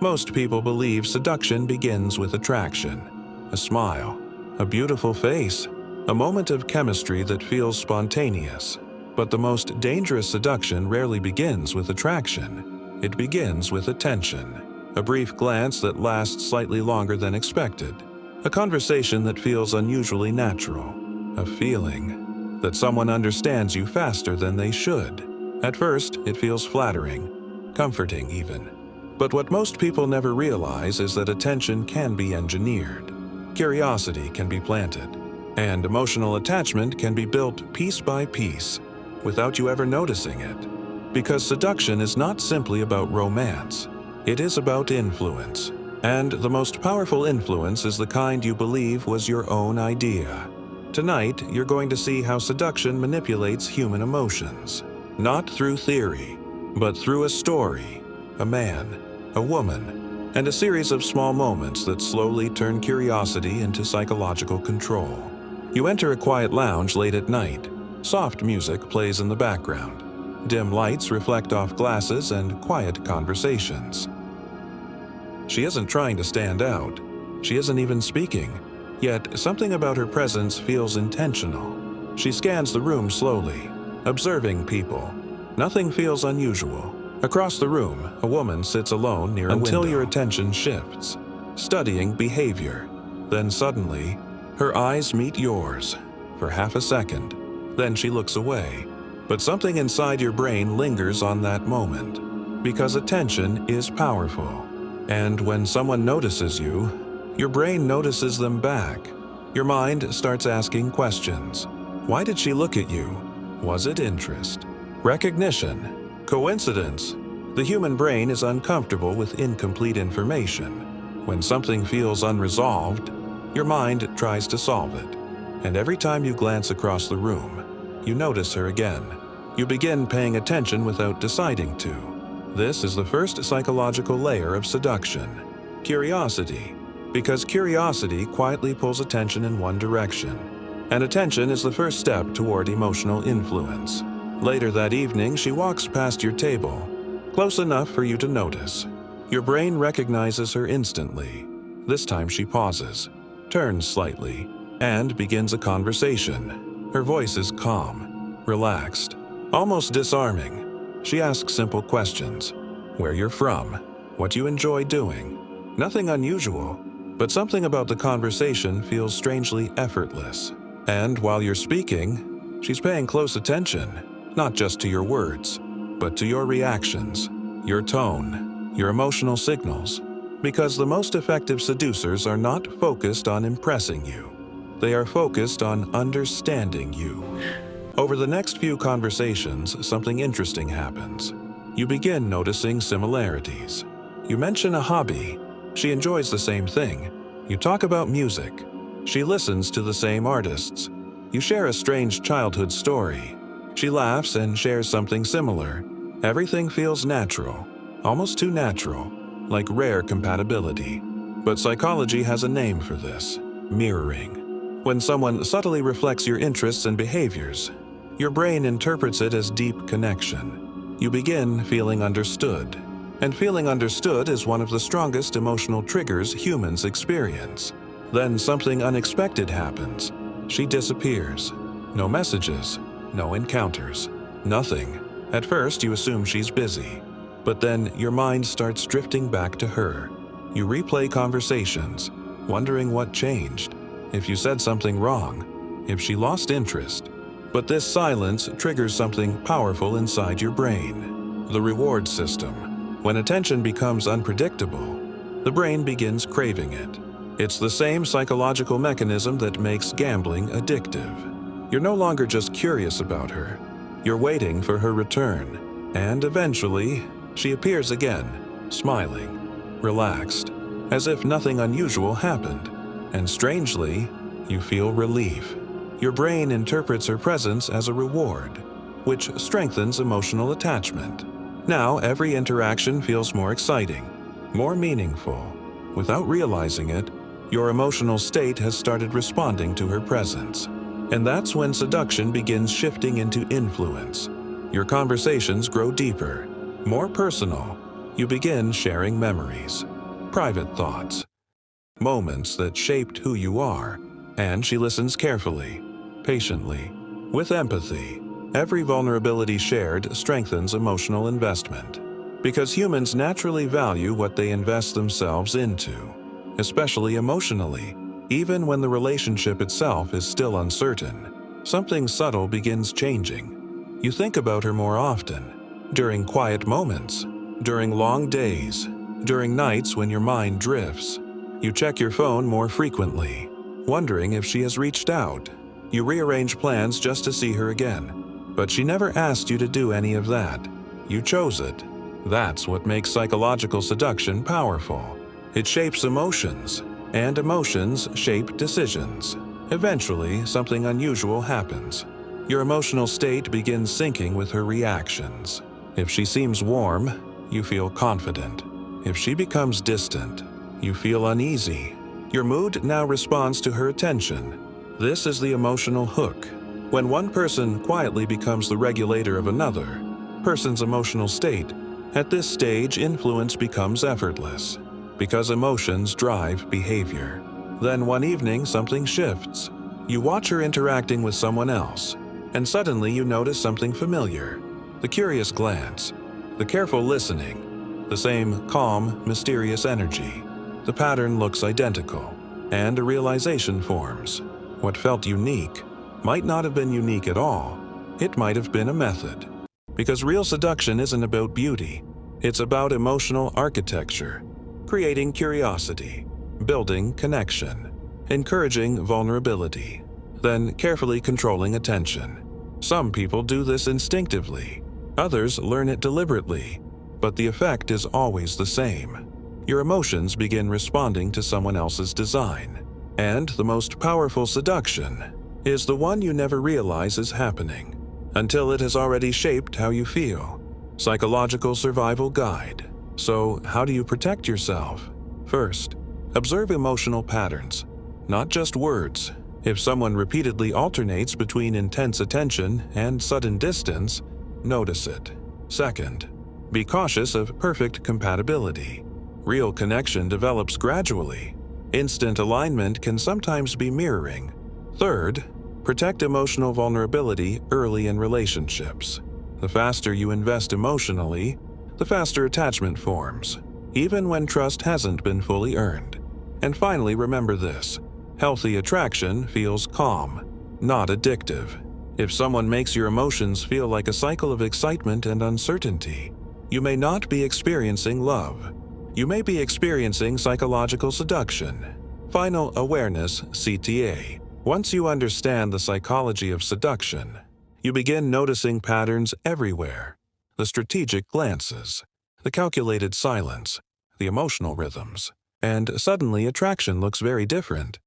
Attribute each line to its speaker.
Speaker 1: Most people believe seduction begins with attraction, a smile, a beautiful face, a moment of chemistry that feels spontaneous. But the most dangerous seduction rarely begins with attraction. It begins with attention, a brief glance that lasts slightly longer than expected, a conversation that feels unusually natural, a feeling that someone understands you faster than they should. At first, it feels flattering, comforting even. But what most people never realize is that attention can be engineered, curiosity can be planted, and emotional attachment can be built piece by piece without you ever noticing it. Because seduction is not simply about romance, it is about influence. And the most powerful influence is the kind you believe was your own idea. Tonight, you're going to see how seduction manipulates human emotions, not through theory, but through a story, a man, a woman, and a series of small moments that slowly turn curiosity into psychological control. You enter a quiet lounge late at night. Soft music plays in the background. Dim lights reflect off glasses and quiet conversations. She isn't trying to stand out. She isn't even speaking. Yet something about her presence feels intentional. She scans the room slowly, observing people. Nothing feels unusual. Across the room, a woman sits alone near a window. Until your attention shifts, studying behavior. Then suddenly, her eyes meet yours for half a second. Then she looks away. But something inside your brain lingers on that moment, because attention is powerful. And when someone notices you, your brain notices them back. Your mind starts asking questions. Why did she look at you? Was it interest? Recognition? Coincidence? The human brain is uncomfortable with incomplete information. When something feels unresolved, your mind tries to solve it. And every time you glance across the room, you notice her again. You begin paying attention without deciding to. This is the first psychological layer of seduction. Curiosity. Because curiosity quietly pulls attention in one direction. And attention is the first step toward emotional influence. Later that evening, she walks past your table, close enough for you to notice. Your brain recognizes her instantly. This time she pauses, turns slightly, and begins a conversation. Her voice is calm, relaxed, almost disarming. She asks simple questions. Where you're from, what you enjoy doing. Nothing unusual, but something about the conversation feels strangely effortless. And while you're speaking, she's paying close attention. Not just to your words, but to your reactions, your tone, your emotional signals. Because the most effective seducers are not focused on impressing you. They are focused on understanding you. Over the next few conversations, something interesting happens. You begin noticing similarities. You mention a hobby. She enjoys the same thing. You talk about music. She listens to the same artists. You share a strange childhood story. She laughs and shares something similar. Everything feels natural, almost too natural, like rare compatibility. But psychology has a name for this: mirroring. When someone subtly reflects your interests and behaviors, your brain interprets it as deep connection. You begin feeling understood. And feeling understood is one of the strongest emotional triggers humans experience. Then something unexpected happens. She disappears. No messages. No encounters. Nothing. At first, you assume she's busy. But then your mind starts drifting back to her. You replay conversations, wondering what changed, if you said something wrong, if she lost interest. But this silence triggers something powerful inside your brain: the reward system. When attention becomes unpredictable, the brain begins craving it. It's the same psychological mechanism that makes gambling addictive. You're no longer just curious about her. You're waiting for her return. And eventually, she appears again, smiling, relaxed, as if nothing unusual happened. And strangely, you feel relief. Your brain interprets her presence as a reward, which strengthens emotional attachment. Now, every interaction feels more exciting, more meaningful. Without realizing it, your emotional state has started responding to her presence. And that's when seduction begins shifting into influence. Your conversations grow deeper, more personal. You begin sharing memories, private thoughts, moments that shaped who you are, and she listens carefully, patiently, with empathy. Every vulnerability shared strengthens emotional investment, because humans naturally value what they invest themselves into, especially emotionally. Even when the relationship itself is still uncertain, something subtle begins changing. You think about her more often, during quiet moments, during long days, during nights when your mind drifts. You check your phone more frequently, wondering if she has reached out. You rearrange plans just to see her again, but she never asked you to do any of that. You chose it. That's what makes psychological seduction powerful. It shapes emotions, and emotions shape decisions. Eventually, something unusual happens. Your emotional state begins syncing with her reactions. If she seems warm, you feel confident. If she becomes distant, you feel uneasy. Your mood now responds to her attention. This is the emotional hook. When one person quietly becomes the regulator of another person's emotional state, at this stage influence becomes effortless, because emotions drive behavior. Then one evening something shifts. You watch her interacting with someone else, and suddenly you notice something familiar. The curious glance, the careful listening, the same calm, mysterious energy. The pattern looks identical, and a realization forms. What felt unique might not have been unique at all. It might have been a method. Because real seduction isn't about beauty. It's about emotional architecture, creating curiosity, building connection, encouraging vulnerability, then carefully controlling attention. Some people do this instinctively, others learn it deliberately, but the effect is always the same. Your emotions begin responding to someone else's design. And the most powerful seduction is the one you never realize is happening until it has already shaped how you feel. Psychological Survival Guide. So, how do you protect yourself? First, observe emotional patterns, not just words. If someone repeatedly alternates between intense attention and sudden distance, notice it. Second, be cautious of perfect compatibility. Real connection develops gradually. Instant alignment can sometimes be mirroring. Third, protect emotional vulnerability early in relationships. The faster you invest emotionally, the faster attachment forms, even when trust hasn't been fully earned. And finally, remember this: healthy attraction feels calm, not addictive. If someone makes your emotions feel like a cycle of excitement and uncertainty, you may not be experiencing love. You may be experiencing psychological seduction. Final Awareness, CTA. Once you understand the psychology of seduction, you begin noticing patterns everywhere: the strategic glances, the calculated silence, the emotional rhythms, and suddenly attraction looks very different.